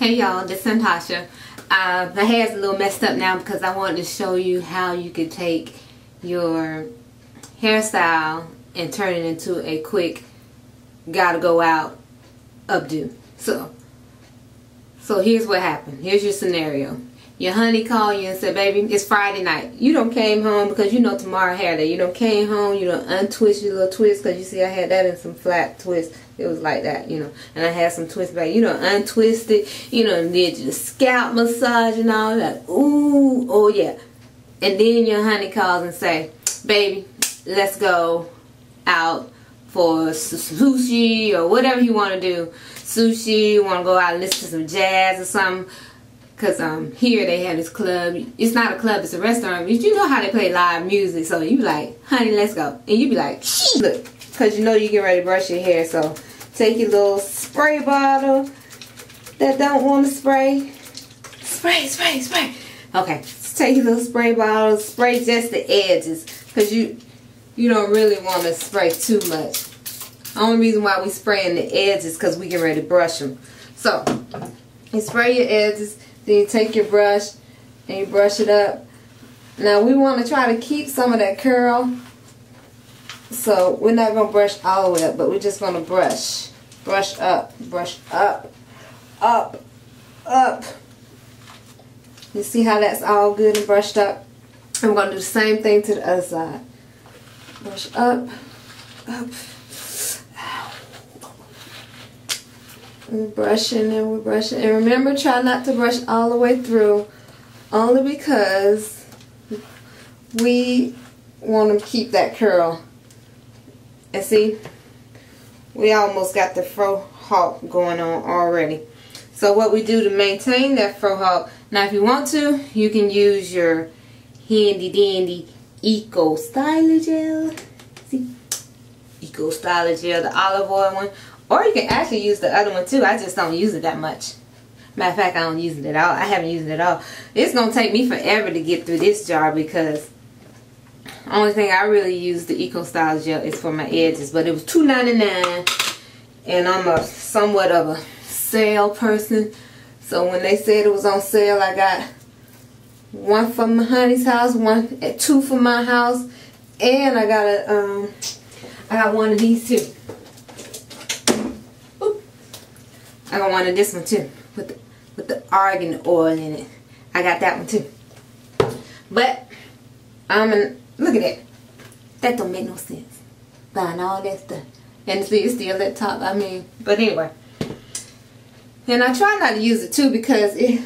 Hey y'all, this is Santasha. My hair's a little messed up now because I wanted to show you how you could take your hairstyle and turn it into a quick gotta go out updo. So here's what happened. Here's your scenario. Your honey called you and said, baby, it's Friday night. You done came home because you know tomorrow hair day. You done came home, you done untwist your little twist, because you see I had that in some flat twists. It was like that, you know. And I had some twists back. You done untwisted, you know, and did your scalp massage and all that. Ooh, oh yeah. And then your honey calls and say, baby, let's go out for sushi or whatever you want to do. Sushi, you want to go out and listen to some jazz or something. Because here they have this club. It's not a club, it's a restaurant. But you know how they play live music. So you be like, honey, let's go. And you be like, shh. Look, because you know you get ready to brush your hair. So take your little spray bottle that don't want to spray. Spray, spray, spray. Okay, so take your little spray bottle. Spray just the edges. Because you don't really want to spray too much. The only reason why we spraying the edges is because we get ready to brush them. So you spray your edges. Then you take your brush and you brush it up. Now we want to try to keep some of that curl. So we're not going to brush all the way up, but we're just going to brush. Brush up, up, up. You see how that's all good and brushed up? And we're going to do the same thing to the other side. Brush up, up. We're brushing and we're brushing. And remember, try not to brush all the way through. Only because we want to keep that curl. And see, we almost got the Fro Hawk going on already. So what we do to maintain that Fro Hawk, now if you want to, you can use your handy dandy Eco Styler Gel. See? Eco Styler Gel, the olive oil one. Or you can actually use the other one too. I just don't use it that much. Matter of fact, I don't use it at all. I haven't used it at all. It's going to take me forever to get through this jar because the only thing I really use the Eco Styler Gel is for my edges. But it was $2.99 and I'm somewhat of a sale person. So when they said it was on sale, I got one from my honey's house, two from my house, and I got one of these too. I got one of this one too, with the argan oil in it. I got that one too. But look at that. That don't make no sense. Buying all that stuff, and see, it's still at top. But anyway. And I try not to use it too because it.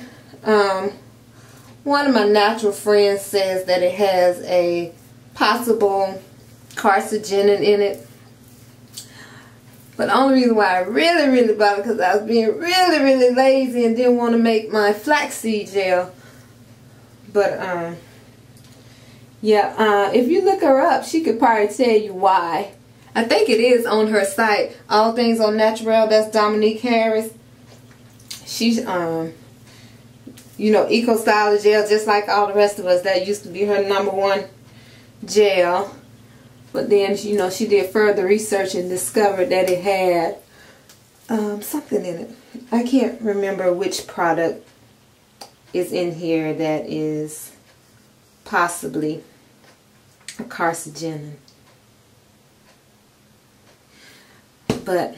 One of my natural friends says that it has a possible carcinogen in it. But the only reason why I really bought it because I was being really lazy and didn't want to make my flaxseed gel. But yeah, if you look her up, she could probably tell you why. I think it is on her site, All Things on Natural. That's Dominique Harris. She's you know, Eco Styler Gel, just like all the rest of us. That used to be her #1 gel. But then, you know, she did further research and discovered that it had something in it. I can't remember which product is in here that is possibly a carcinogen. But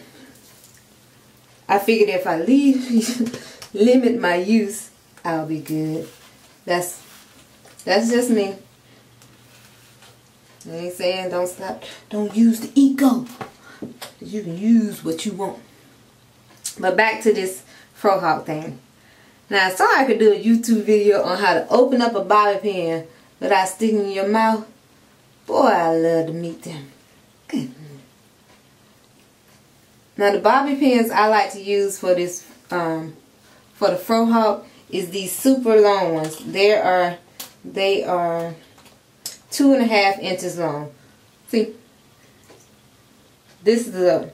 I figured if I limit my use, I'll be good. That's just me. I ain't saying don't use the Eco. You can use what you want. But back to this Fro Hawk thing. Now I saw I could do a YouTube video on how to open up a bobby pin without sticking in your mouth. Boy, I love to meet them. Now the bobby pins I like to use for this for the Fro Hawk is these super long ones. They are 2.5 inches long. See, this is the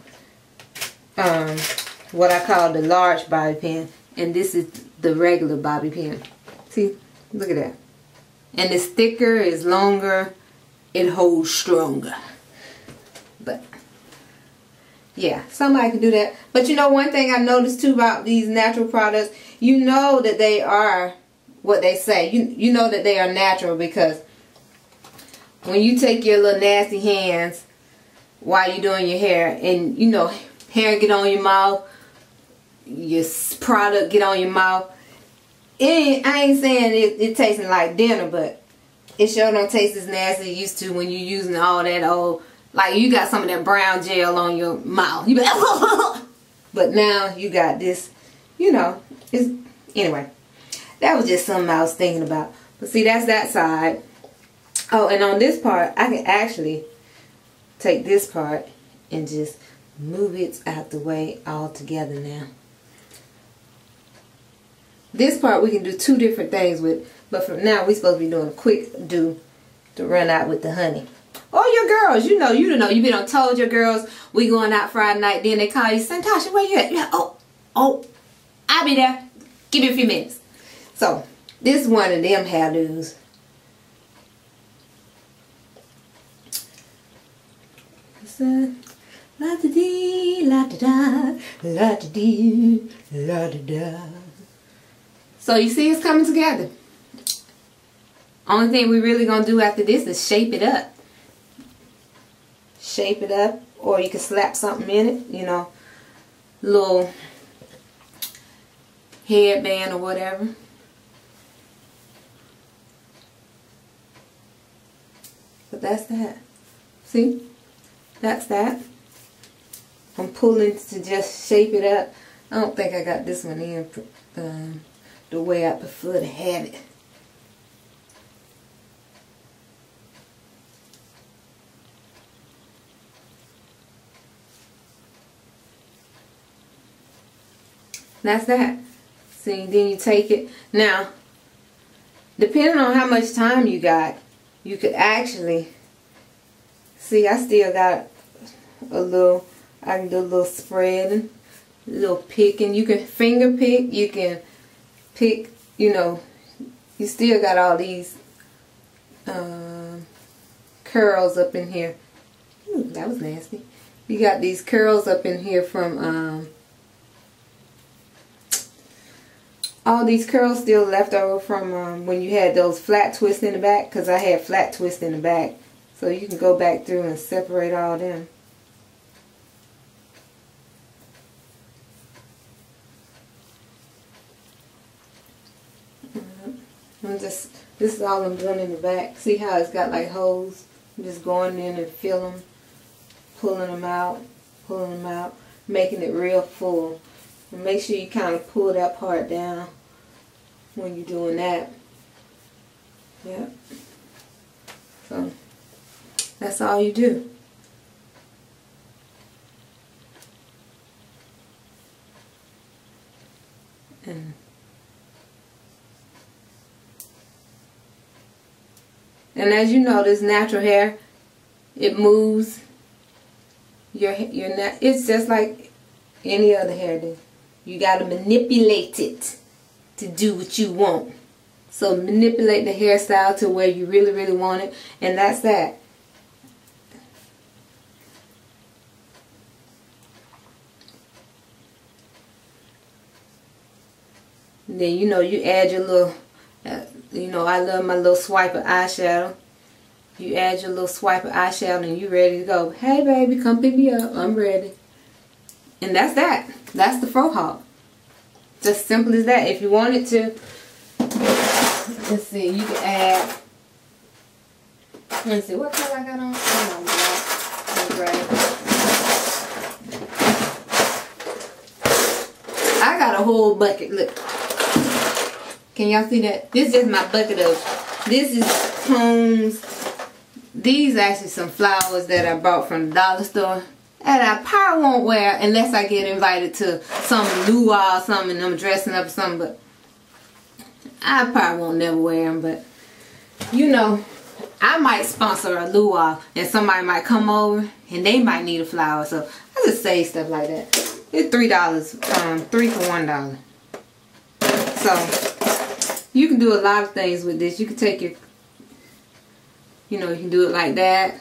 what I call the large bobby pin, and this is the regular bobby pin. See, look at that. And it's thicker, it's longer, it holds stronger. But Yeah, somebody can do that. But you know, one thing I noticed too about these natural products, you know that they are what they say. You know that they are natural, because when you take your little nasty hands while you're doing your hair, and you know, hair get on your mouth, your product get on your mouth. I ain't saying it tasting like dinner, but it sure don't taste as nasty as it used to when you're using all that old, like you got some of that brown gel on your mouth. You be like, but now you got this, you know, anyway. That was just something I was thinking about. But see, that's that side. Oh, and on this part, I can actually take this part and just move it out the way all together now. This part we can do two different things with, but for now we're supposed to be doing a quick do to run out with the honey. Oh, your girls, you been on told your girls we going out Friday night, then they call you, Santasha, where you at? You're like, oh, I'll be there. Give me a few minutes. So, this is one of them hairdos. La da dee, la da da, la da dee, la da da. So you see it's coming together. Only thing we really gonna do after this is shape it up. Shape it up, or you can slap something in it, you know, little headband or whatever. But that's that. See? That's that. I'm pulling to just shape it up. I don't think I got this one in the way I prefer to have it. That's that. See, then you take it. Now, depending on how much time you got, you could actually, see, I still got a little, I can do a little spreading, a little picking. You can finger pick, you can pick, you know, you still got all these curls up in here. Ooh, that was nasty. You got these curls up in here from, all these curls still left over from when you had those flat twists in the back, because I had flat twists in the back. So you can go back through and separate all them. This is all I'm doing in the back. See how it's got like holes? I'm just going in and fill them, pulling them out, making it real full. And make sure you kind of pull that part down when you're doing that. Yep. So that's all you do. And as you know, this natural hair, it moves your neck. It's just like any other hairdo. You got to manipulate it to do what you want. So manipulate the hairstyle to where you really, really want it. And that's that. And then, you know, you add your little, you know, I love my little swipe of eyeshadow. You add your little swipe of eyeshadow and you ready to go. Hey, baby, come pick me up. I'm ready. And that's that. That's the Fro Hawk. Just simple as that. If you wanted to, let's see, you can add, let's see, what color I got on? I got a whole bucket. Look. Can y'all see that? This is just my bucket of, this is combs. These are actually some flowers that I bought from the dollar store. And I probably won't wear unless I get invited to some luau or something and I'm dressing up or something. But I probably won't never wear them. But, you know, I might sponsor a luau and somebody might come over and they might need a flower. So I just say stuff like that. It's $3, 3 for $1. So you can do a lot of things with this. You can take your, you know, you can do it like that.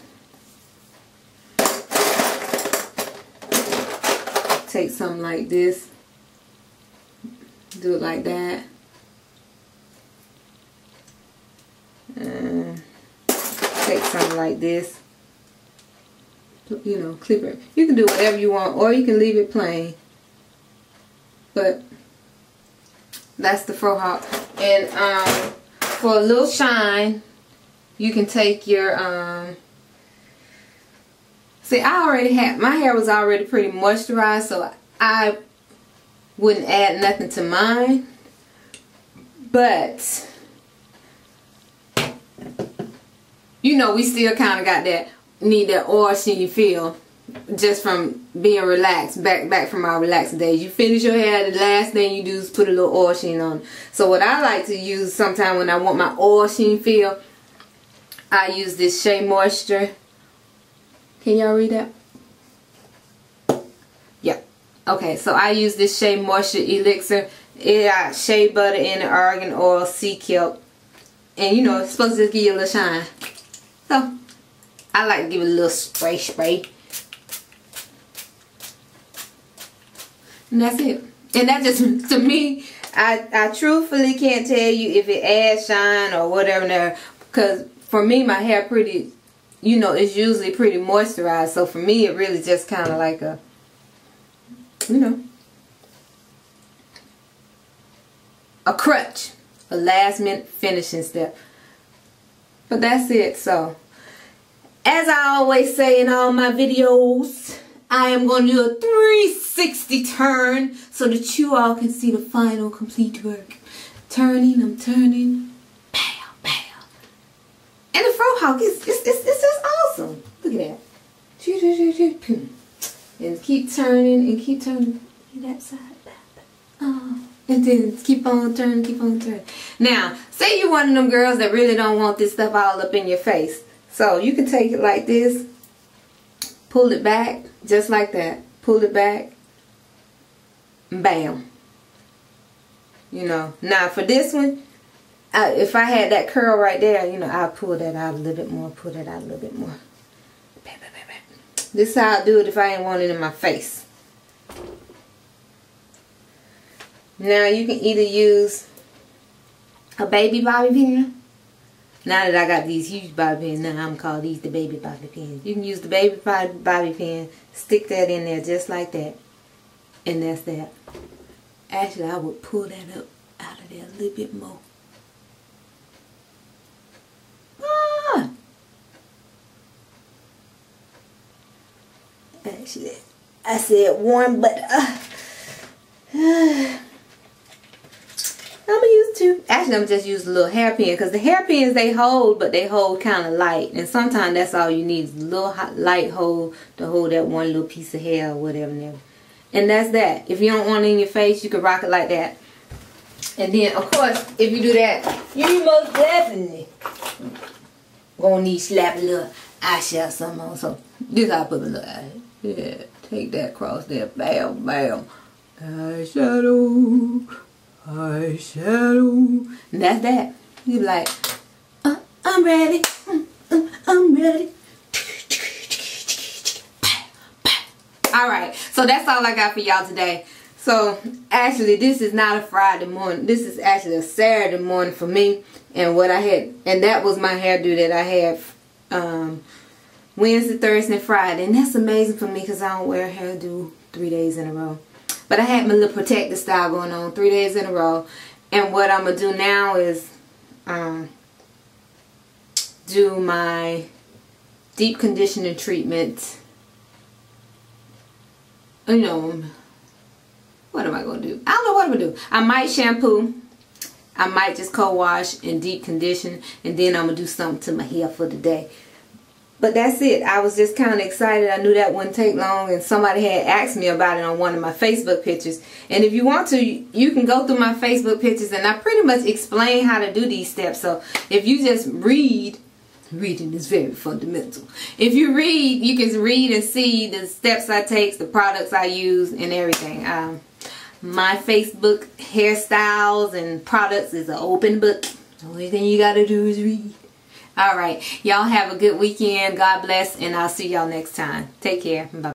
take something like this, do it like that, and take something like this, you know, clip it. You can do whatever you want, or you can leave it plain, but that's the Fro Hawk. And for a little shine, you can take your see, I already had, my hair was already pretty moisturized, so I wouldn't add nothing to mine. But you know, we still kind of got that, need that oil sheen feel just from being relaxed, back from our relaxing days. You finish your hair, the last thing you do is put a little oil sheen on. So what I like to use sometimes when I want my oil sheen feel, I use this Shea Moisture. Can y'all read that? Yep. Okay, so I use this Shea Moisture Elixir. It got shea butter in it, argan oil, sea kelp. And you know, it's supposed to just give you a little shine. So, I like to give it a little spray. And that's it. And that just, to me, I truthfully can't tell you if it adds shine or whatever there. Because for me, my hair pretty, you know, it's usually pretty moisturized. So for me, it really just kind of like a, you know, a crutch. A last minute finishing step. But that's it. So, as I always say in all my videos, I am going to do a 360 turn so that you all can see the final complete work. Turning, I'm turning. Pow, pow. And the Fro Hawk is just awesome. Look at that. And keep turning and keep turning. That side. Oh. And then keep on turning, keep on turning. Now, say you're one of them girls that really don't want this stuff all up in your face. So you can take it like this, pull it back, just like that. Pull it back, bam. You know, now for this one, if I had that curl right there, you know, I'll pull that out a little bit more, pull that out a little bit more. Bam, bam, bam, bam. This is how I do it if I ain't want it in my face. Now you can either use a baby bobby pin. Now that I got these huge bobby pins, now I'm going to call these the baby bobby pins. You can use the baby bobby pin, stick that in there just like that. And that's that. Actually, I would pull that up out of there a little bit more. Ah! Actually, I said one, but I'm going to use two. Actually, I'm going to just use a little hairpin. Because the hairpins, they hold, but they hold kind of light. And sometimes that's all you need is a little light hold to hold that one little piece of hair or whatever. And that's that. If you don't want it in your face, you can rock it like that. And then, of course, if you do that, you most definitely going to need to slap a little eyeshadow something on. So, this how I put a little eyeshadow. Yeah, take that across there. Bam, bam. Eyeshadow. Eyeshadow. And that's that. You be like, I'm ready. I'm ready. Alright, so that's all I got for y'all today. So, actually, this is not a Friday morning. This is actually a Saturday morning for me. And what I had, and that was my hairdo that I had Wednesday, Thursday, and Friday. And that's amazing for me because I don't wear a hairdo 3 days in a row. But I had my little protective style going on 3 days in a row. And what I'm going to do now is do my deep conditioning treatment. You know, what am I going to do? I don't know what I'm going to do. I might shampoo. I might just co-wash and deep condition. And then I'm going to do something to my hair for the day. But that's it. I was just kind of excited. I knew that wouldn't take long. And somebody had asked me about it on one of my Facebook pictures. And if you want to, you can go through my Facebook pictures. And I pretty much explain how to do these steps. So if you just read, reading is very fundamental. If you read, you can read and see the steps I take, the products I use, and everything. My Facebook hairstyles and products is an open book. The only thing you got to do is read. Alright, y'all have a good weekend. God bless, and I'll see y'all next time. Take care. Bye.